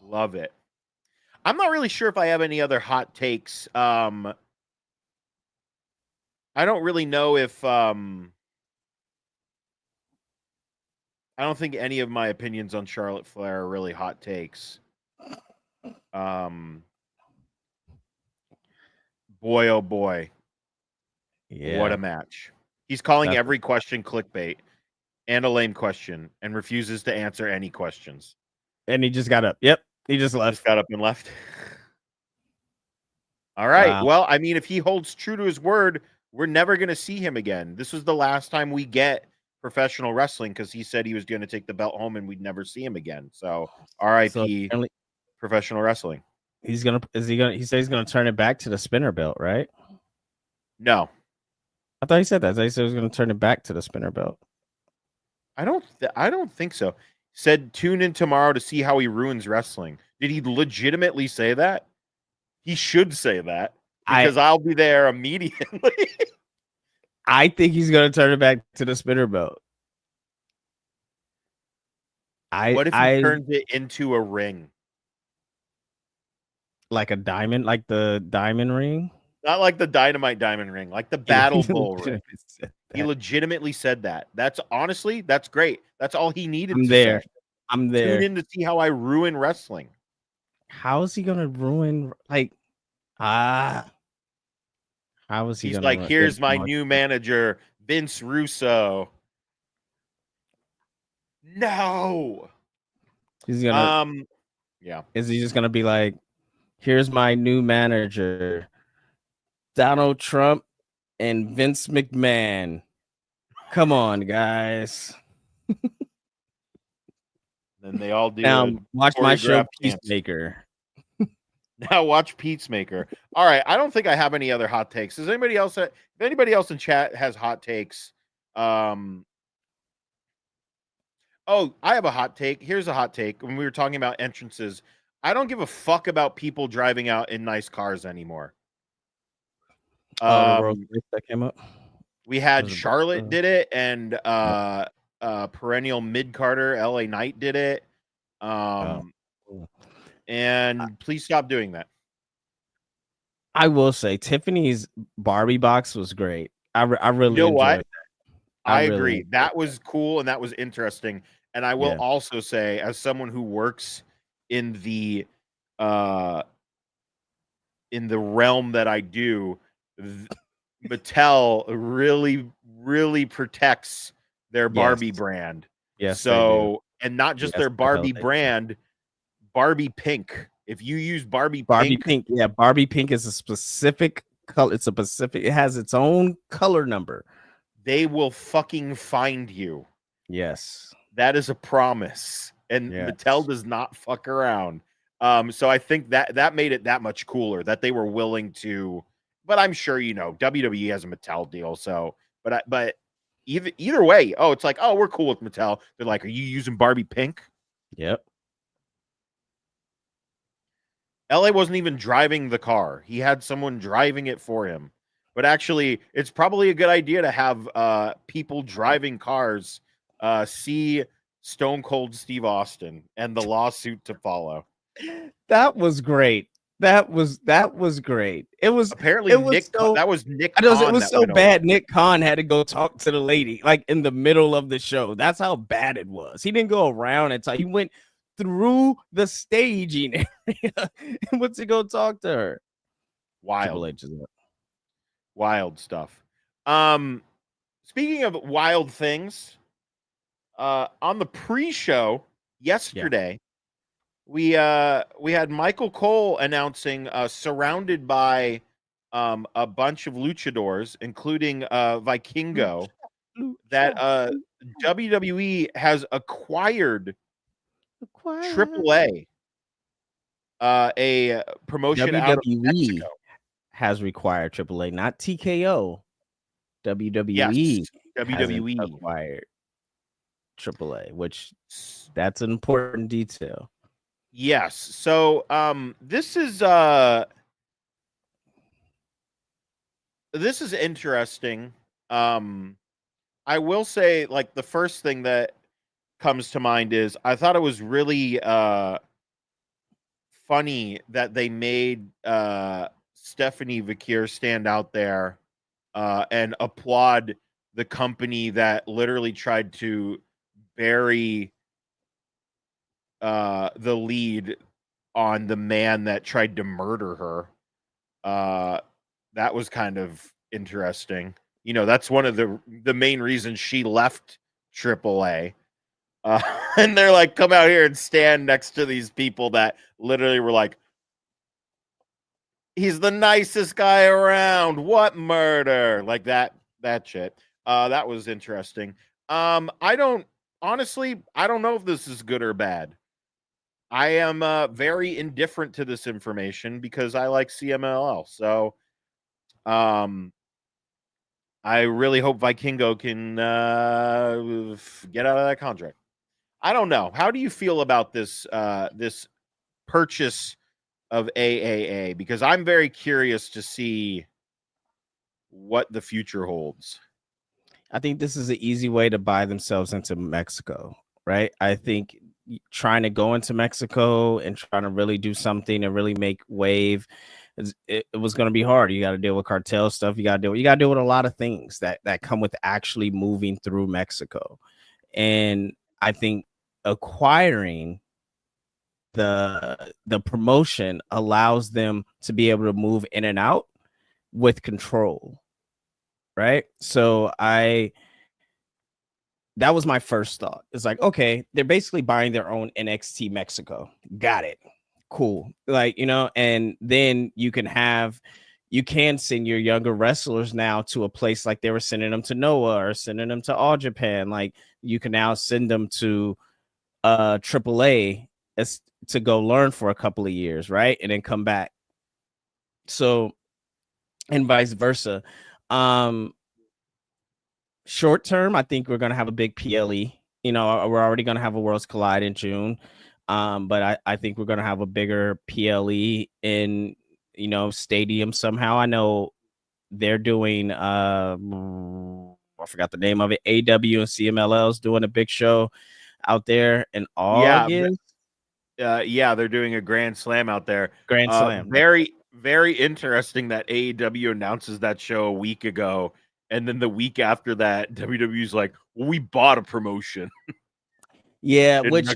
Love it. I'm not really sure if I have any other hot takes. I don't really know if I don't think any of my opinions on Charlotte Flair are really hot takes. Boy, oh boy. Yeah. What a match. He's calling every question clickbait and a lame question and refuses to answer any questions. And he just got up. Yep. He just left. Got up and left. All right. Wow. Well, I mean, if he holds true to his word, we're never going to see him again. This was the last time we get professional wrestling because he said he was going to take the belt home and we'd never see him again. So, RIP professional wrestling. He said he's gonna turn it back to the spinner belt, right? No. I thought he said that. I thought he said he was gonna turn it back to the spinner belt. I don't think so. Said tune in tomorrow to see how he ruins wrestling. Did he legitimately say that? He should say that because I'll be there immediately. I think he's gonna turn it back to the spinner belt. What if he turns it into a ring? Like a diamond, like the diamond ring? Not like the dynamite diamond ring, like the battle bull ring. He legitimately said that. That's great. That's all he needed to say. I'm there. Tune in to see how I ruin wrestling. How is he gonna ruin how is he? He's like, here's my new manager, Vince Russo. No. He's gonna yeah. Is he just gonna be like, here's my new manager, Donald Trump and Vince McMahon. Come on, guys. Then they all do. Now watch my show, Peacemaker. Now watch Peacemaker. All right, I don't think I have any other hot takes. Does anybody else? If anybody else in chat has hot takes, oh, I have a hot take. Here's a hot take. When we were talking about entrances, I don't give a fuck about people driving out in nice cars anymore. The road race that came up. We had Charlotte did it, and perennial mid Carter LA Knight did it. And please stop doing that. I will say Tiffany's Barbie box was great. I really enjoyed that. I agree. That was cool and that was interesting. And I will also say, as someone who works in the realm that I do, Mattel really, really protects their Barbie brand. Yes. So, and not just their Barbie brand, Barbie Pink If you use Barbie Pink, yeah, Barbie Pink is a specific color. It has its own color number. They will fucking find you. Yes. That is a promise. And Mattel does not fuck around. So I think that made it that much cooler that they were willing to, but I'm sure, WWE has a Mattel deal. So, but either way, it's like, oh, we're cool with Mattel. They're like, are you using Barbie Pink? Yep. LA wasn't even driving the car. He had someone driving it for him. But actually, it's probably a good idea to have people driving cars see Stone Cold Steve Austin and the lawsuit to follow. That was great. That was great. It was apparently Nick. That was Nick. It was so bad. Nick Khan had to go talk to the lady like in the middle of the show. That's how bad it was. He didn't go around and talk. He went through the staging area and went to go talk to her. Wild stuff. Speaking of wild things, on the pre-show yesterday, we had Michael Cole announcing, surrounded by a bunch of luchadors, including Vikingo, that WWE has acquired AAA, a promotion WWE out of Mexico. Has required AAA, not TKO. WWE WWE acquired AAA, which that's an important detail. Yes. So this is interesting. I will say, like, the first thing that comes to mind is I thought it was really funny that they made Stephanie Vakir stand out there and applaud the company that literally tried to bury the lead on the man that tried to murder her. That was kind of interesting. That's one of the main reasons she left AAA. And they're like, come out here and stand next to these people that literally were like, he's the nicest guy around. What murder? Like that shit. That was interesting. I don't know if this is good or bad. I am very indifferent to this information because I like CMLL. So I really hope Vikingo can get out of that contract. I don't know. How do you feel about this this purchase of AAA? Because I'm very curious to see what the future holds. I think this is an easy way to buy themselves into Mexico, right? I think trying to go into Mexico and trying to really do something and really make wave, it was going to be hard. You got to deal with cartel stuff. You got to deal with a lot of things that come with actually moving through Mexico. And I think acquiring the promotion allows them to be able to move in and out with control, right? So that was my first thought. It's like, okay, they're basically buying their own NXT Mexico. Got it. Cool. Like, and then you can send your younger wrestlers now to a place like they were sending them to Noah or sending them to All Japan. Like, you can now send them to AAA to go learn for a couple of years, right? And then come back. So, and vice versa. Short term, I think we're going to have a big PLE. We're already going to have a Worlds Collide in June. But I think we're going to have a bigger PLE in, stadium somehow. I know they're doing, I forgot the name of it. AW and CMLL's doing a big show out there in August. Yeah, they're doing a Grand Slam out there. Grand Slam. Very, very interesting that AEW announces that show a week ago. And then the week after that, WWE's like, well, we bought a promotion. Yeah, which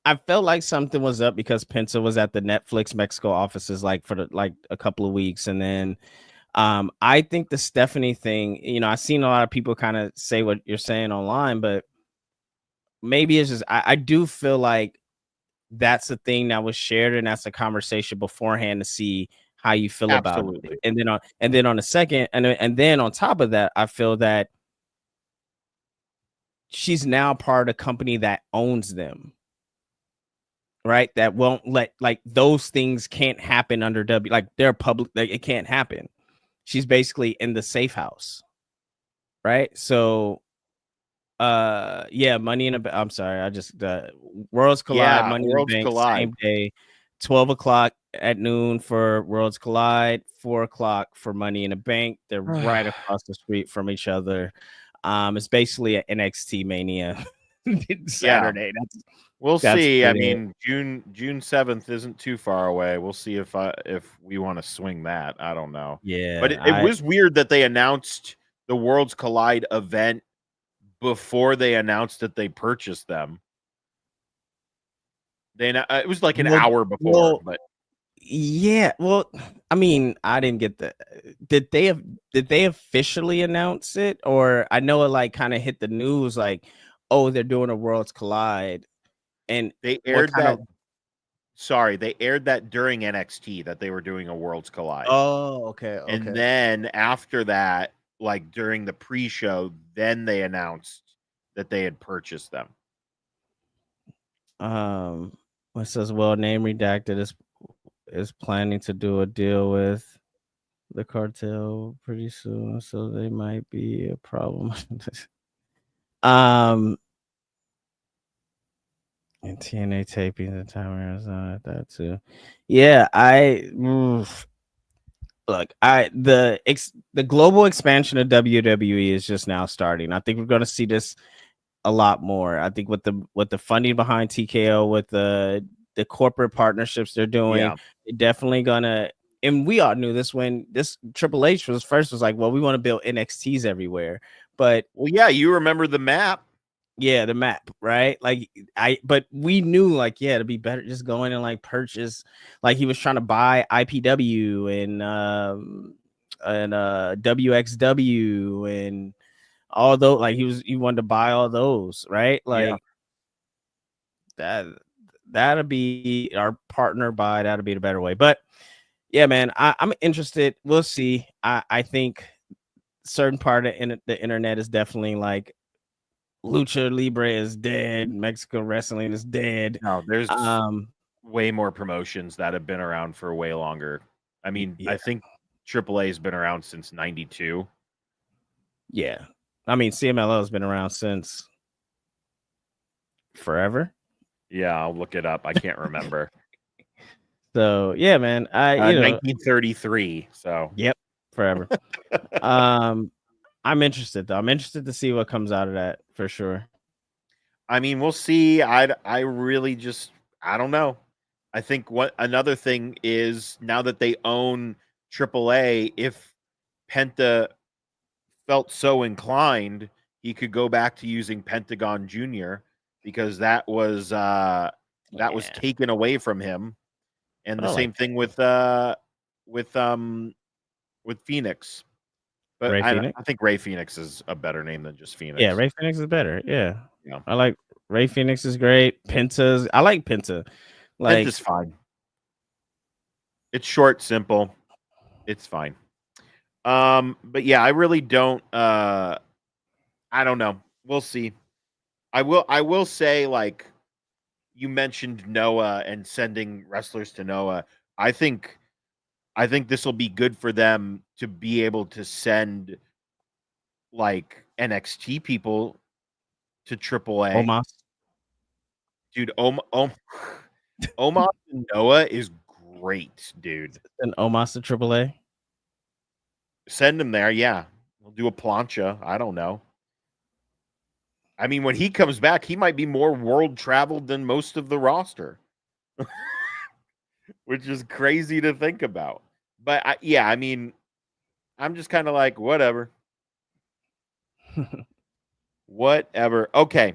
I felt like something was up because Penta was at the Netflix Mexico offices for a couple of weeks. And then I think the Stephanie thing, I've seen a lot of people kind of say what you're saying online, but maybe it's just I do feel like that's a thing that was shared, and that's a conversation beforehand to see how you feel about Absolutely. it. And then on the second, and then on top of that, I feel that she's now part of a company that owns them, right? That won't let, like, those things can't happen under like they're public, like it can't happen. She's basically in the safe house, right? So yeah, Money in a, I'm sorry, I just Worlds Collide, Yeah, Money in the Worlds Bank, collide. same day, 12 o'clock at noon for Worlds Collide, 4 o'clock for Money in the Bank. They're right across the street from each other. It's basically an NXT Mania Saturday. We'll That's see. I pretty it. mean, June 7th isn't too far away. We'll see if we want to swing that. I don't know. Yeah, But it was weird that they announced the Worlds Collide event before they announced that they purchased them. It was like an hour before, but yeah. Well, I mean, I didn't get the. Did they officially announce it, or I know it like kind of hit the news like, oh, they're doing a Worlds Collide, and they aired that. Sorry, they aired that during NXT that they were doing a Worlds Collide. Oh, okay. And then after that, like during the pre-show, then they announced that they had purchased them. It says, well, name redacted is planning to do a deal with the cartel pretty soon, so they might be a problem. And TNA taping the time Arizona at that too. Yeah, look, the global expansion of WWE is just now starting. I think we're going to see this a lot more. I think with the funding behind TKO, with the corporate partnerships they're doing, they're definitely gonna. And we all knew this when this Triple H was like, well, we want to build NXTs everywhere. But you remember the map. Yeah, the map, right? Like but we knew like, yeah, it'd be better just going and like purchase, like he was trying to buy IPW and WXW and all those, like he wanted to buy all those, right? Like that'll be our partner buy, that'll be the better way. But yeah, man, I'm interested. We'll see. I think certain part of the internet is definitely like, Lucha Libre is dead. Mexico wrestling is dead. No, there's way more promotions that have been around for way longer. I mean, I think AAA has been around since '92. Yeah, I mean, CMLL has been around since forever. Yeah, I'll look it up. I can't remember. So yeah, man, 1933. So yep, forever. I'm interested though. I'm interested to see what comes out of that for sure. I mean, we'll see. I really just, I don't know. I think another thing is, now that they own AAA, if Penta felt so inclined, he could go back to using Pentagon Jr., because that was taken away from him. And the same thing with Phoenix. But I think Ray Phoenix is a better name than just Phoenix. Yeah, Ray Phoenix is better. Yeah. I like Ray Phoenix is great. I like Penta. Like, Penta's fine. It's short, simple. It's fine. But yeah, I really don't. I don't know. We'll see. I will say, like, you mentioned Noah and sending wrestlers to Noah. I think this will be good for them to be able to send like NXT people to AAA. Omos. Dude, Omos and Noah is great, dude. And Omos to AAA. Send him there, yeah. We'll do a plancha. I don't know. I mean, when he comes back, he might be more world traveled than most of the roster, which is crazy to think about. But I mean, I'm just kind of like, whatever. Whatever. Okay.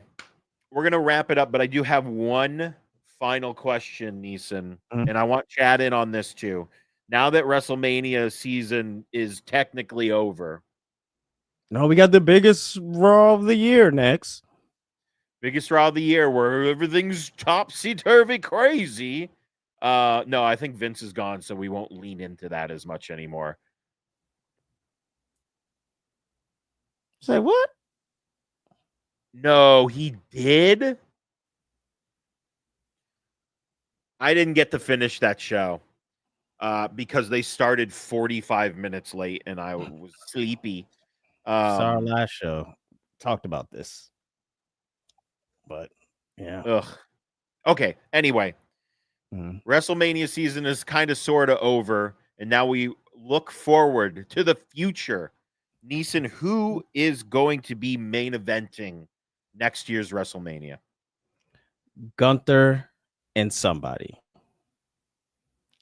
We're going to wrap it up, but I do have one final question, Neesin, and I want Chad in on this too. Now that WrestleMania season is technically over. No, we got the biggest Raw of the year next. Biggest Raw of the year where everything's topsy-turvy crazy. No, I think Vince is gone, so we won't lean into that as much anymore. Say what? No, he did. I didn't get to finish that show because they started 45 minutes late and I was sleepy. Saw our last show. Talked about this. But yeah. Ugh. Okay. Anyway, WrestleMania season is kind of sort of over, and now we look forward to the future. Neesin, who is going to be main eventing next year's WrestleMania? Gunther and somebody.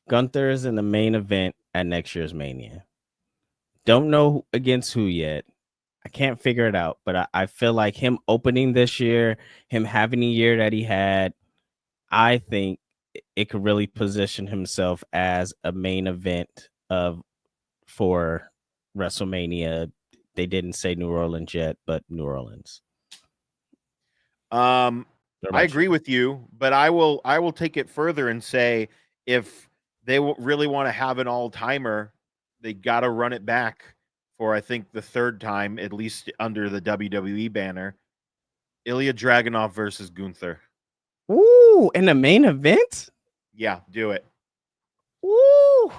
Gunther is in the main event at next year's Mania. Don't know against who yet. I can't figure it out, but I feel like him opening this year, him having a year that he had, I think it could really position himself as a main event for WrestleMania. They didn't say New Orleans yet, but New Orleans. I agree with you, but I will take it further and say if they really want to have an all-timer, they got to run it back for, I think, the third time, at least under the WWE banner. Ilya Dragunov versus Gunther. Ooh, in the main event? Yeah, do it. Ooh.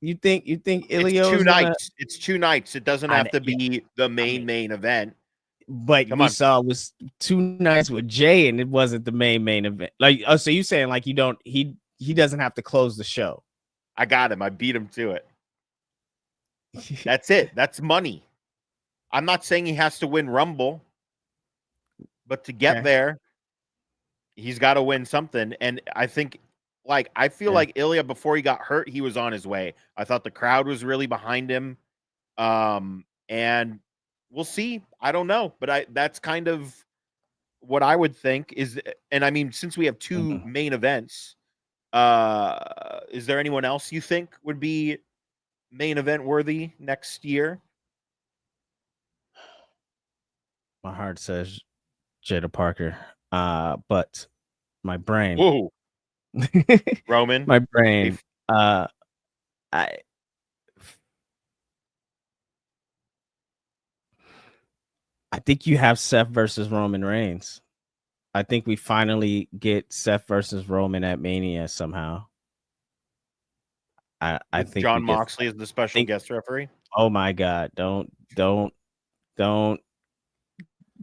You think Ilya? It's 2 nights. It's 2 nights. It doesn't have to be the main event. But we saw it was 2 nights with Jay, and it wasn't the main event. Like, oh, so you saying like he doesn't have to close the show? I got him. I beat him to it. That's it. That's money. I'm not saying he has to win Rumble, but to get there, he's got to win something. And I think, I feel like Ilya, before he got hurt, he was on his way. I thought the crowd was really behind him. And we'll see. I don't know, but that's kind of what I would think is. And I mean, since we have 2 main events, is there anyone else you think would be main event worthy next year? My heart says Jada Parker, but my brain. Whoa, Roman. My brain. I think you have Seth versus Roman Reigns. I think we finally get Seth versus Roman at Mania somehow. I think John Moxley is the special guest referee. Oh my God! Don't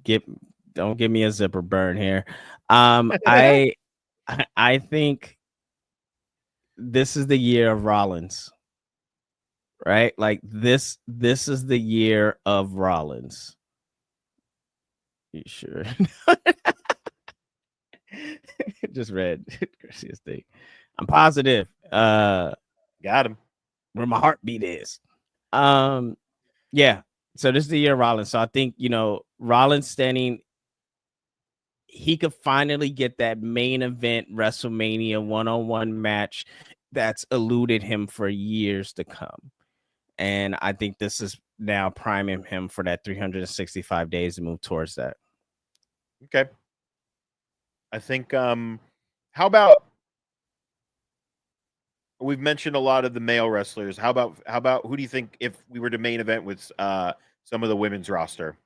give me a zipper burn here. I think this is the year of Rollins, right? Like this is the year of Rollins. You sure? Just read Garcia's thing. I'm positive. Got him. Where my heartbeat is. Yeah. So this is the year of Rollins. So I think, Rollins standing, he could finally get that main event WrestleMania one-on-one match that's eluded him for years to come. And I think this is now priming him for that 365 days to move towards that. Okay. I think, how about, we've mentioned a lot of the male wrestlers. How about who do you think if we were to main event with some of the women's roster?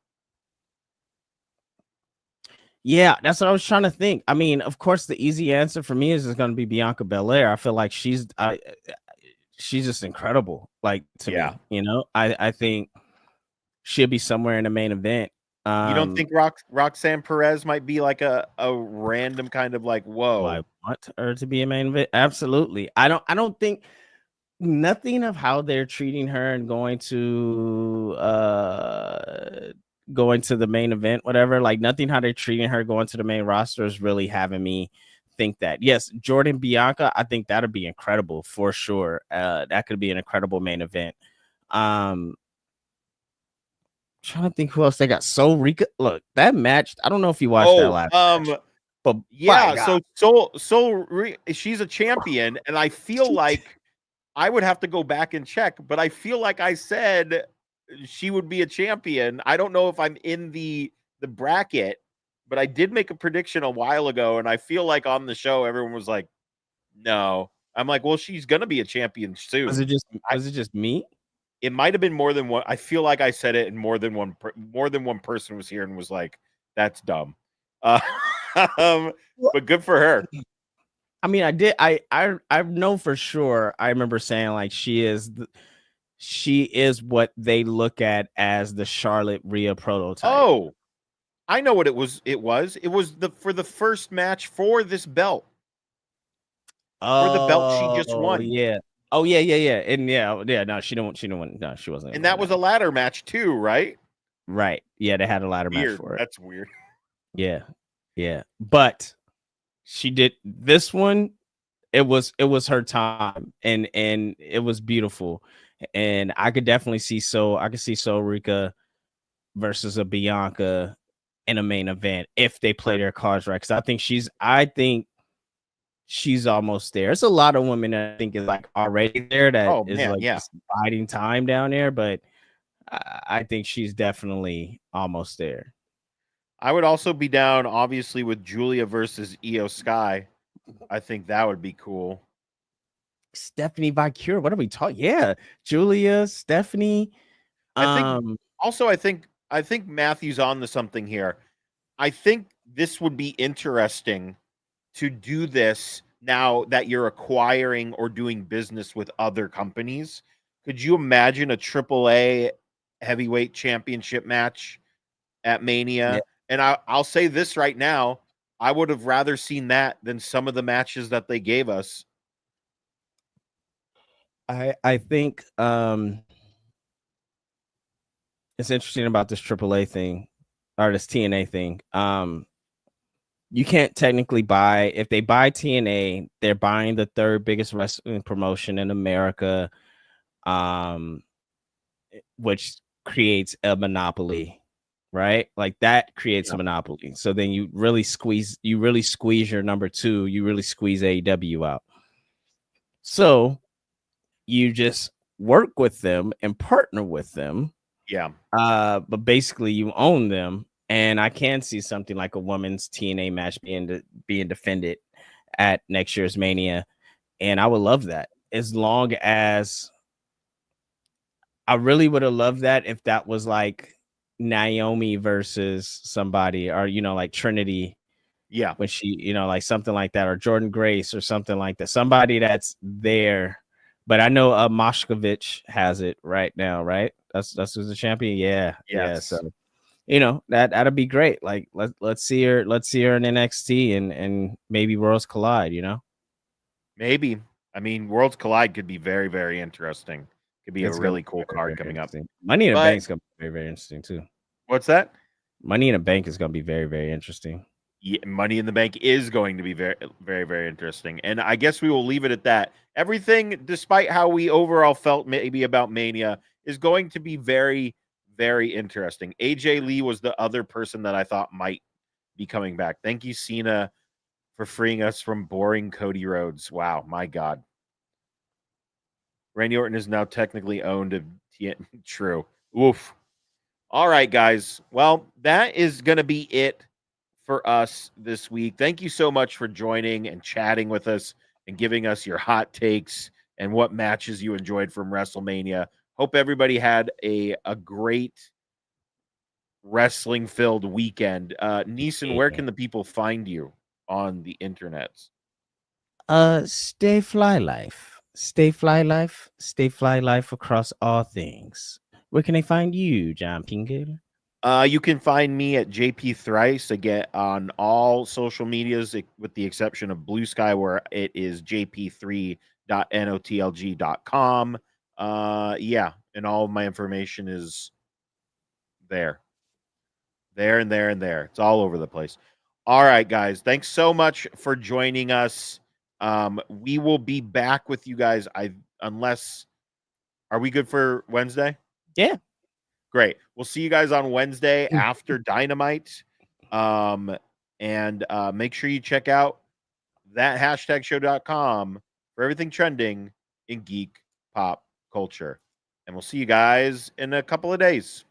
Yeah, that's what I was trying to think. I mean, of course, the easy answer for me is going to be Bianca Belair. I feel like she's just incredible. Like to me, I think she'll be somewhere in the main event. You don't think Roxanne Perez might be like a random kind of like, whoa? I want her to be a main event. Absolutely. I don't think nothing of how they're treating her and going to the main event, whatever. Like nothing how they're treating her going to the main roster is really having me think that. Yes, Jordan Bianca, I think that'd be incredible for sure. That could be an incredible main event. Trying to think who else they got. So Rika, look, that match. I don't know if you watched that last match, but yeah. So she's a champion, and I feel like I would have to go back and check, but I feel like I said she would be a champion. I don't know if I'm in the bracket, but I did make a prediction a while ago, and I feel like on the show everyone was like, "No." I'm like, "Well, she's gonna be a champion soon." Was it just me? It might have been more than one. I feel like I said it, and more than one person was here and was like, "That's dumb." Uh, but good for her. I mean, I did. I know for sure. I remember saying like she is what they look at as the Charlotte Rhea prototype. Oh, I know what it was. It was for the first match for this belt. For the belt she just won. Yeah. Oh yeah. And yeah. No, she don't. No, she wasn't. And that was a ladder match too, right? Right. Yeah, they had a ladder match for it. That's weird. Yeah. But she did this one. It was her time, and it was beautiful, and I could definitely see I could see Rika versus a Bianca in a main event if they play their cards right. Because I think she's almost there. There's a lot of women that I think is like already there that is just biding time down there, but I think she's definitely almost there. I would also be down, obviously, with Julia versus Io Sky. I think that would be cool. Stephanie Vicure, what are we talking? Yeah, Julia, Stephanie. I think Matthew's on to something here. I think this would be interesting to do this now that you're acquiring or doing business with other companies. Could you imagine a AAA heavyweight championship match at Mania? Yeah. And I'll say this right now. I would have rather seen that than some of the matches that they gave us. I think it's interesting about this AAA thing or this TNA thing. You can't technically buy, if they buy TNA, they're buying the third biggest wrestling promotion in America, which creates a monopoly, right? Like that creates a monopoly. So then you really squeeze your number two, you really squeeze AEW out. So you just work with them and partner with them. Yeah. But basically you own them. And I can see something like a women's TNA match being defended at next year's Mania. And I would love that, as long as I really would have loved that if that was like Naomi versus somebody, or, like Trinity. Yeah. When she, like something like that, or Jordan Grace or something like that. Somebody that's there. But I know Moshkovich has it right now, right? That's who's the champion. Yeah. Yes. Yeah. So that'd be great. Like let's see her in NXT and maybe Worlds Collide, Maybe. I mean, Worlds Collide could be very, very interesting. Could be a really cool card coming up. Money in the Bank is gonna be very, very interesting too. What's that? Money in the Bank is gonna be very, very interesting. Yeah, Money in the Bank is going to be very, very, very interesting. And I guess we will leave it at that. Everything, despite how we overall felt maybe about Mania, is going to be very, very interesting. AJ Lee was the other person that I thought might be coming back. Thank you, Cena, for freeing us from boring Cody Rhodes. Wow, my God. Randy Orton is now technically owned. True. Oof. All right, guys. Well, that is going to be it for us this week. Thank you so much for joining and chatting with us and giving us your hot takes and what matches you enjoyed from WrestleMania. Hope everybody had a great wrestling-filled weekend. Neesin, where can the people find you on the internets? Stay fly life. Stay fly life. Stay fly life across all things. Where can they find you, John Pingel? You can find me at JP Thrice again on all social medias, with the exception of Blue Sky, where it is jp3.notlg.com. Yeah, and all of my information is there. It's all over the place. All right, guys. Thanks so much for joining us. We will be back with you guys. Are we good for Wednesday? Yeah. Great. We'll see you guys on Wednesday after Dynamite. And make sure you check out that #show.com for everything trending in geek pop culture. And we'll see you guys in a couple of days.